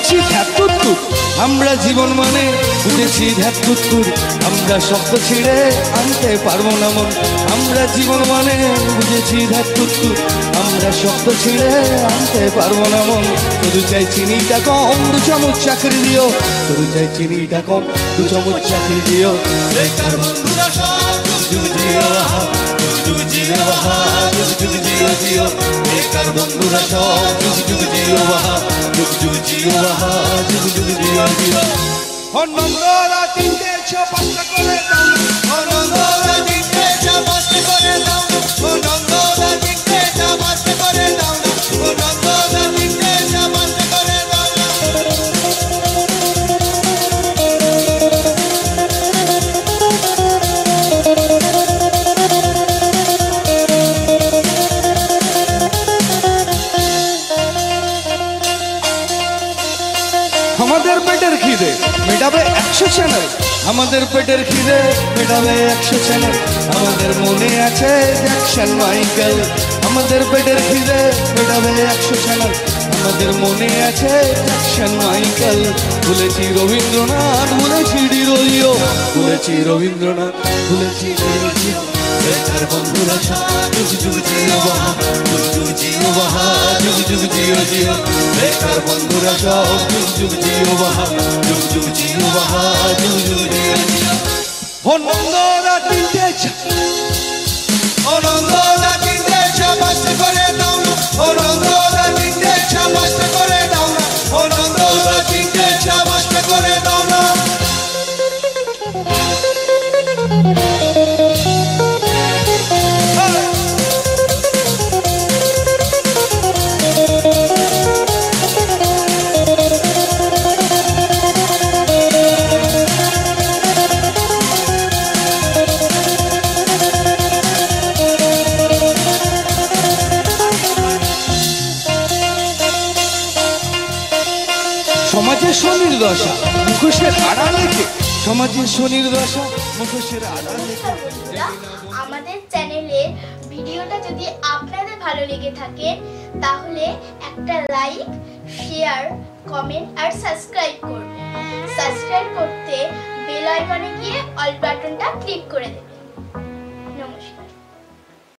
বুঝেছি ধ্যাত্তুর, আমরা জীবন মানে বুঝেছি ধ্যাত্তুর, আমরা শব্দ ছিঁড়ে আনতে পারবো না মন। আমরা জীবন মানে বুঝেছি ধ্যাত্তুর, আমরা শব্দ ছিঁড়ে আনতে পারবো না মন। শুধু চাই চিনিটা কম, 2 চামচ চাকরি দিও। শুধু চাই চিনিটা কম, 2 চামচ চাকরি দিও। বেকার বন্ধুরা সব যুগ জিও, যুগ জিও, যুগ জিও জিও। বেকার বন্ধুরা সব যুগ জিও, যুগ জিও, যুগ জিও জিও। নন্দরা 3টে 6 5টা করে দাও, নন্দরা 3টে 6 5টা করে দাও, নন্দরা 3টে 6 5টা করে দাও, নন্দরা 3টে 6 5টা করে দাও। আমাদের পেটের খিদে মেটাবে 100 চ্যানেল, আমাদের পেটের খিদে মেটাবে 100 চ্যানেল। আমাদের মনে আছে জ্যাকসন মাইকেল, আমাদের পেটের খিদে মেটাবে 100 চ্যানেল। আমাদের মনে আছে জ্যাকসন মাইকেল। ভুলেছি রবীন্দ্রনাথ, ভুলেছি ডিরোজিও, ভুলেছি রবীন্দ্রনাথ, ভুলেছি ডিরোজিও। বেকার বন্ধুরা সব যুগ জিও, যুগ জিও, যুগ জিও জিও। বেকার বন্ধুরা সব যুগ জিও, যুগ জিও, যুগ জিও জিও। নন্দরা 3টে নন্দরা 3টে 6 5টা করে দাও, নন্দরা 3টে 6 5টা করে দাও, নন্দরা 3টে 6 5টা করে দাও না। সমাজের শনির দশা মুখোশের আড়াল রেখে, সমাজের শনির দশা মুখোশের আড়াল রেখে। বন্ধুরা, আমাদের চ্যানেলের ভিডিওটা যদি আপনাদের ভালো লেগে থাকে তাহলে একটা লাইক, শেয়ার, কমেন্ট আর সাবস্ক্রাইব করবেন। সাবস্ক্রাইব করতে বেল আইকনে গিয়ে অল বাটনটা ক্লিক করে দেবেন।